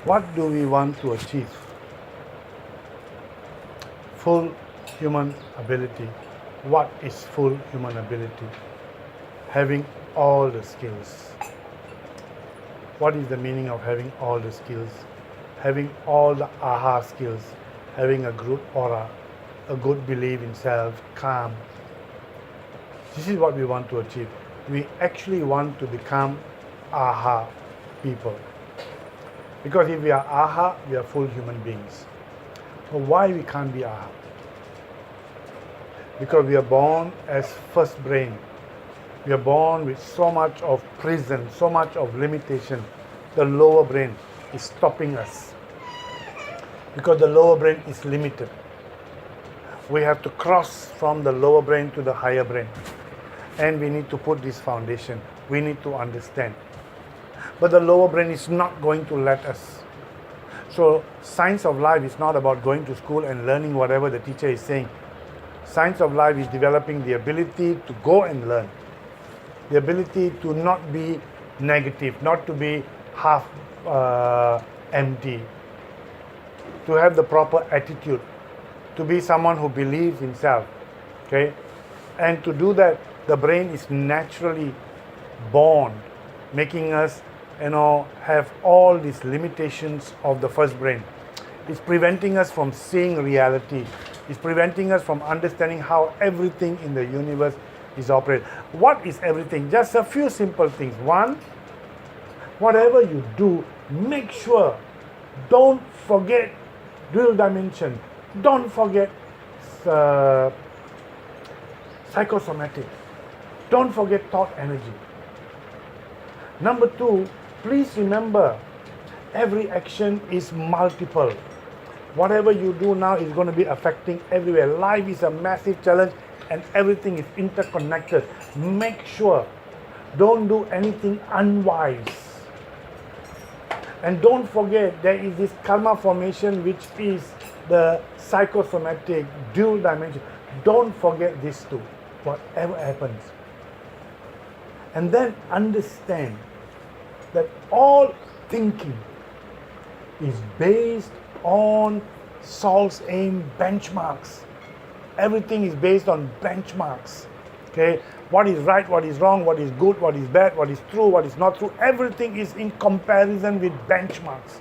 What do we want to achieve? Full human ability. What is full human ability? Having all the skills. What is the meaning of having all the skills? Having all the ahha skills. Having a good aura, a good belief in self, calm. This is what we want to achieve. We actually want to become ahha people. Because if we are ahha, we are full human beings. But why we can't be ahha? Because we are born as first brain. We are born with so much of prison, so much of limitation. The lower brain is stopping us. Because the lower brain is limited. We have to cross from the lower brain to the higher brain. And we need to put this foundation. We need to understand. But the lower brain is not going to let us. So science of life is not about going to school and learning whatever the teacher is saying. Science of life is developing the ability to go and learn. The ability to not be negative, not to be half empty. To have the proper attitude. To be someone who believes in self. Okay? And to do that, the brain is naturally born, making us have all these limitations of the first brain. It's preventing us from seeing reality. It's preventing us from understanding how everything in the universe is operated. What is everything? Just a few simple things. One, whatever you do, make sure, don't forget dual dimension. Don't forget psychosomatic. Don't forget thought energy. Number two, please remember, every action is multiple. Whatever you do now is going to be affecting everywhere. Life is a massive challenge and everything is interconnected. Make sure, don't do anything unwise. And don't forget, there is this karma formation which is the psychosomatic dual dimension. Don't forget this too, whatever happens. And then understand that all thinking is based on Saul's aim benchmarks. Everything is based on benchmarks. Okay, what is right, what is wrong, what is good, what is bad, what is true, what is not true. Everything is in comparison with benchmarks.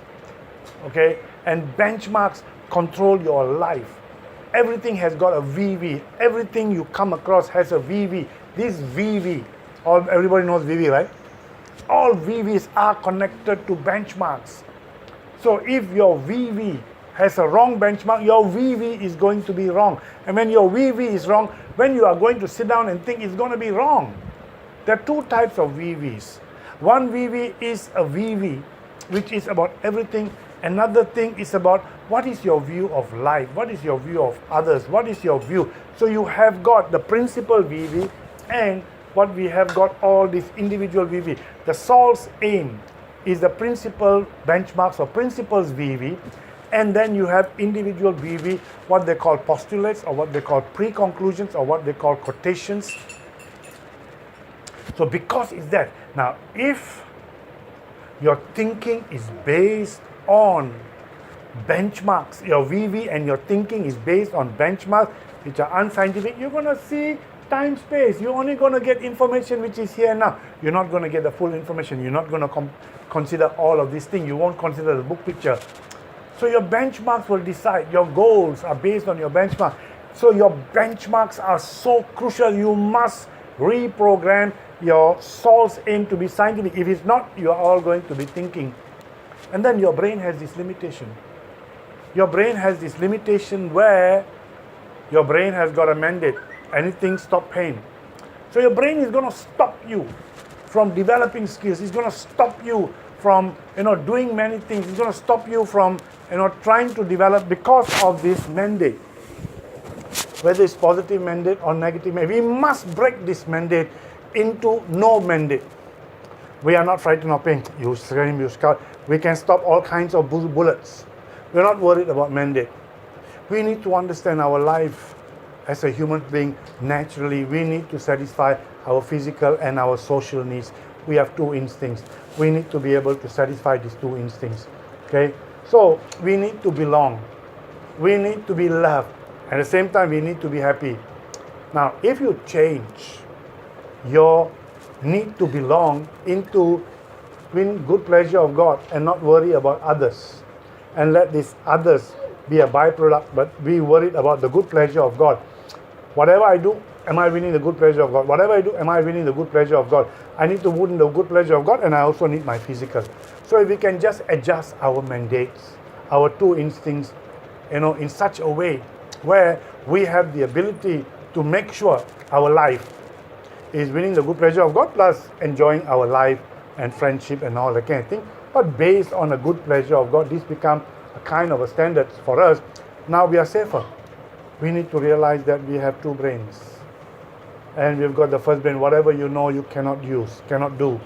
Okay, and benchmarks control your life. Everything has got a VV. Everything you come across has a VV. This VV, everybody knows VV, right? All VVs are connected to benchmarks. So if your VV has a wrong benchmark, your VV is going to be wrong. And when your VV is wrong, when you are going to sit down and think, it's going to be wrong. There are two types of VVs. One VV is a VV, which is about everything. Another thing is about what is your view of life, what is your view of others, what is your view. So you have got the principal VV and what we have got all these individual VV. The Saul's aim is the principal benchmarks or principles VV, and then you have individual VV, what they call postulates or what they call pre-conclusions or what they call quotations. So because it's that, now if your thinking is based on benchmarks, your VV and your thinking is based on benchmarks which are unscientific, you're going to see time space. You're only going to get information which is here now. You're not going to get the full information. You're not going to consider all of these things. You won't consider the book picture. So your benchmarks will decide. Your goals are based on your benchmark. So your benchmarks are so crucial. You must reprogram your soul's aim to be scientific. If it's not, you are all going to be thinking. And then your brain has this limitation. Your brain has this limitation where your brain has got a mandate. Anything, stop pain. So your brain is going to stop you from developing skills. It's going to stop you from doing many things. It's going to stop you from trying to develop because of this mandate. Whether it's positive mandate or negative mandate, we must break this mandate into no mandate. We are not frightened of pain. You scream, you scout. We can stop all kinds of bullets. We're not worried about mandate. We need to understand our life as a human being. Naturally, we need to satisfy our physical and our social needs. We have two instincts. We need to be able to satisfy these two instincts. Okay, so we need to belong. We need to be loved. At the same time, we need to be happy. Now, if you change your need to belong into win good pleasure of God and not worry about others, and let these others be a byproduct, but be worried about the good pleasure of God. Whatever I do, am I winning the good pleasure of God? Whatever I do, am I winning the good pleasure of God? I need to win the good pleasure of God, and I also need my physical. So if we can just adjust our mandates, our two instincts, in such a way where we have the ability to make sure our life is winning the good pleasure of God plus enjoying our life and friendship and all that kind of thing. But based on a good pleasure of God, this becomes a kind of a standard for us. Now we are safer. We need to realize that we have two brains. And we've got the first brain, whatever you know you cannot use, cannot do,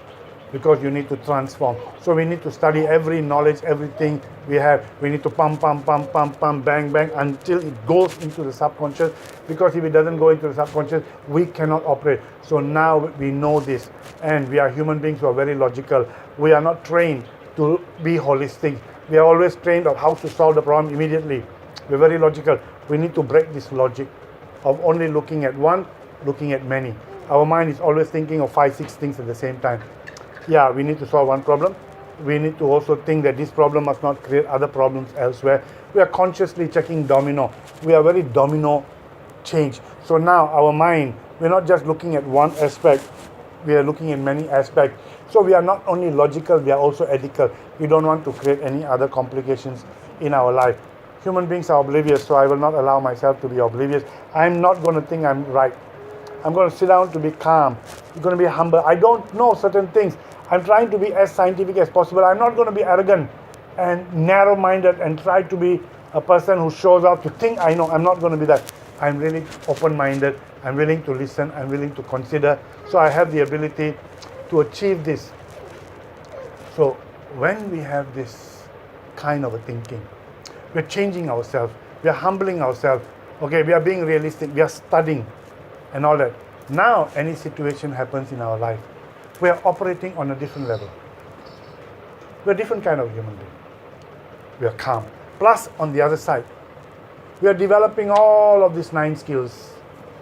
because you need to transform. So we need to study every knowledge, everything we have. We need to pump, bang, bang, until it goes into the subconscious. Because if it doesn't go into the subconscious, we cannot operate. So now we know this. And we are human beings who are very logical. We are not trained to be holistic. We are always trained on how to solve the problem immediately. We're very logical. We need to break this logic of only looking at one, looking at many. Our mind is always thinking of 5-6 things at the same time. Yeah, we need to solve one problem. We need to also think that this problem must not create other problems elsewhere. We are consciously checking domino. We are very domino change. So now our mind, we're not just looking at one aspect, we are looking at many aspects. So we are not only logical, we are also ethical. We don't want to create any other complications in our life. Human beings are oblivious, so I will not allow myself to be oblivious. I'm not going to think I'm right. I'm going to sit down to be calm. I'm going to be humble. I don't know certain things. I'm trying to be as scientific as possible. I'm not going to be arrogant and narrow-minded and try to be a person who shows up to think I know. I'm not going to be that. I'm really open-minded. I'm willing to listen. I'm willing to consider. So I have the ability to achieve this. So when we have this kind of a thinking, we're changing ourselves. We are humbling ourselves. Okay, we are being realistic. We are studying and all that. Now any situation happens in our life, we are operating on a different level. We're a different kind of human being. We are calm. Plus, on the other side, we are developing all of these 9 skills,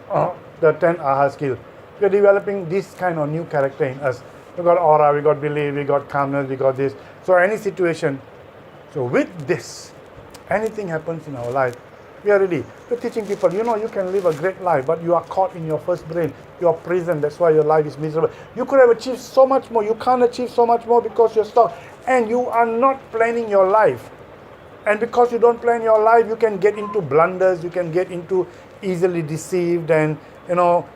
the 10 ahha skills. We are developing this kind of new character in us. We got aura, we got belief, we got calmness, we got this. So any situation, so with this, anything happens in our life, we are ready. We're teaching people, you can live a great life, but you are caught in your first brain. You are prison, that's why your life is miserable. You could have achieved so much more. You can't achieve so much more because you're stuck. And you are not planning your life. And because you don't plan your life, you can get into blunders, you can get into easily deceived, and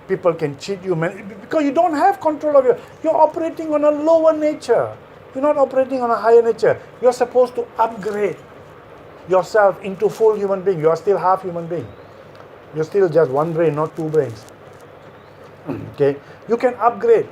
people can cheat you because you don't have control of you're operating on a lower nature. You're not operating on a higher nature. You're supposed to upgrade yourself into full human being. You are still half human being. You're still just one brain, not 2 brains. Okay? You can upgrade,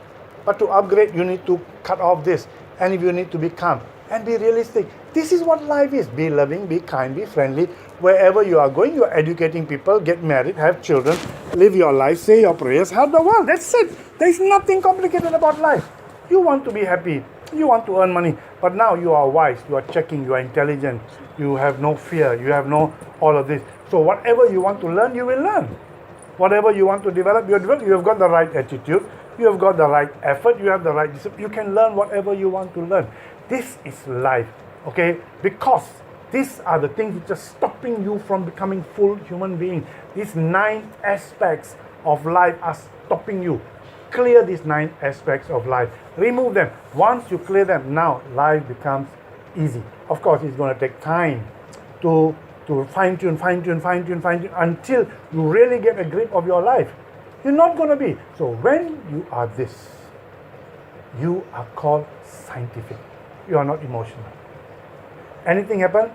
but to upgrade you need to cut off this, and if you need to be calm and be realistic. This is what life is. Be loving, be kind, be friendly. Wherever you are going, you are educating people, get married, have children, live your life, say your prayers, help the world. That's it. There is nothing complicated about life. You want to be happy. You want to earn money. But now you are wise, you are checking, you are intelligent, you have no fear, you have no all of this. So whatever you want to learn, you will learn. Whatever you want to develop, you develop. You have got the right attitude, you have got the right effort, you have the right discipline. You can learn whatever you want to learn. This is life, okay? Because these are the things which are stopping you from becoming full human being. These 9 aspects of life are stopping you. Clear these 9 aspects of life. Remove them. Once you clear them, now life becomes easy. Of course, it's going to take time to fine-tune until you really get a grip of your life. You're not going to be. So when you are this, you are called scientific. You are not emotional. Anything happen?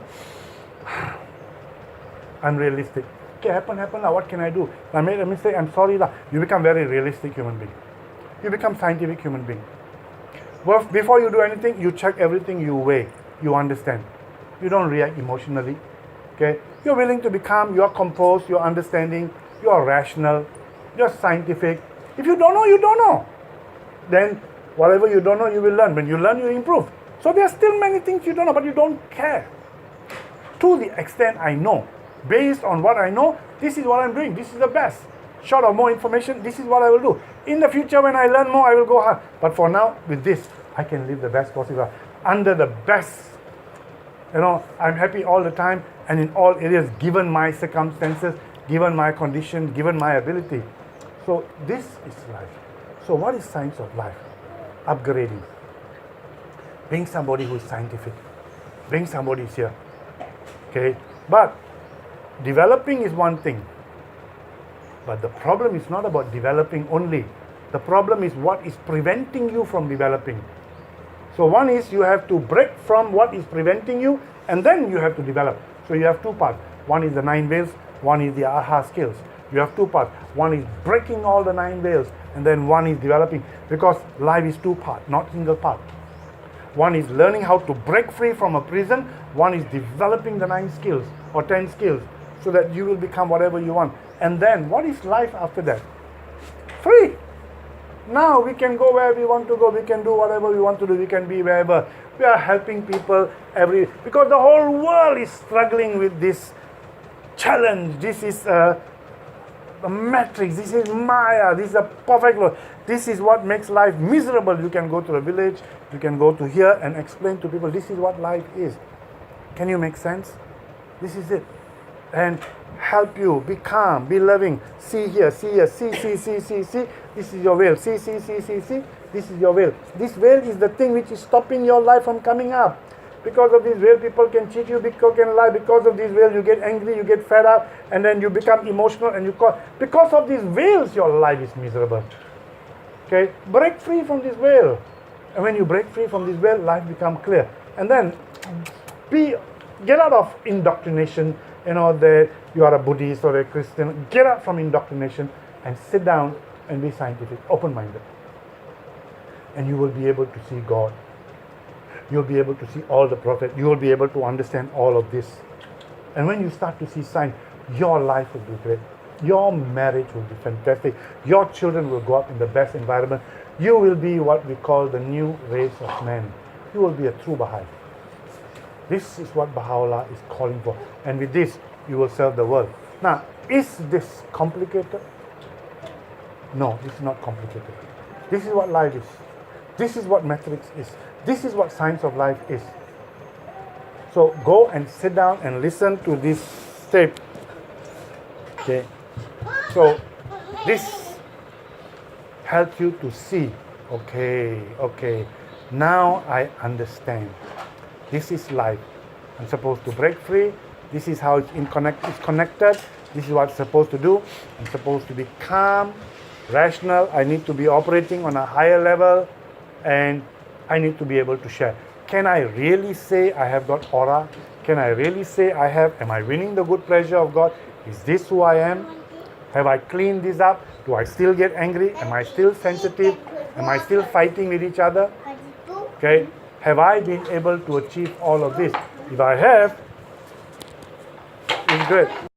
I'm realistic. Okay, happen. Now what can I do? I made a mistake. I'm sorry. You become very realistic human being. You become scientific human being. Well, before you do anything, you check everything, you weigh, you understand. You don't react emotionally. Okay? You're willing to be calm, you're composed, you're understanding, you're rational, you're scientific. If you don't know, you don't know. Then whatever you don't know, you will learn. When you learn, you improve. So there are still many things you don't know, but you don't care. To the extent I know, based on what I know, this is what I'm doing. This is the best. Short of more information, this is what I will do. In the future, when I learn more, I will go hard. But for now, with this, I can live the best possible life. Under the best, I'm happy all the time and in all areas, given my circumstances, given my condition, given my ability. So this is life. So what is science of life? Upgrading. Being somebody who is scientific. Being somebody who's here. Okay? But developing is one thing. But the problem is not about developing only. The problem is what is preventing you from developing. So one is you have to break from what is preventing you, and then you have to develop. So you have two parts. One is the 9 veils, one is the aha skills. You have two parts. One is breaking all the 9 veils, and then one is developing. Because life is two parts, not single part. One is learning how to break free from a prison. One is developing the 9 skills or 10 skills so that you will become whatever you want. And then what is life after that? Free. Now we can go where we want to go. We can do whatever we want to do. We can be wherever. We are helping people because the whole world is struggling with this challenge. This is a matrix. This is Maya. This is a perfect law. This is what makes life miserable. You can go to the village. You can go to here and explain to people this is what life is. Can you make sense? This is it. And help you be calm, be loving. See here, see here, see. This is your veil. See. This is your veil. This veil is the thing which is stopping your life from coming up. Because of this veil, people can cheat you, people can lie. Because of this veil, you get angry, you get fed up, and then you become emotional, and because of these veils, your life is miserable. Okay? Break free from this veil. And when you break free from this veil, life becomes clear. And then get out of indoctrination, that you are a Buddhist or a Christian. Get out from indoctrination and sit down and be scientific, open-minded. And you will be able to see God. You'll be able to see all the prophets. You will be able to understand all of this. And when you start to see signs, your life will be great. Your marriage will be fantastic. Your children will grow up in the best environment. You will be what we call the new race of men. You will be a true Baha'i. This is what Baha'u'llah is calling for. And with this, you will serve the world. Now, is this complicated? No, this is not complicated. This is what life is. This is what matrix is. This is what science of life is. So go and sit down and listen to this tape. Okay. So this helps you to see. Okay. Now I understand. This is life. I'm supposed to break free. This is how it's connected. This is what I'm supposed to do. I'm supposed to be calm, rational. I need to be operating on a higher level, and I need to be able to share. Can I really say I have got aura? Can I really say am I winning the good pleasure of God? Is this who I am? Have I cleaned this up? Do I still get angry? Am I still sensitive? Am I still fighting with each other? Okay. Have I been able to achieve all of this? If I have, it's good.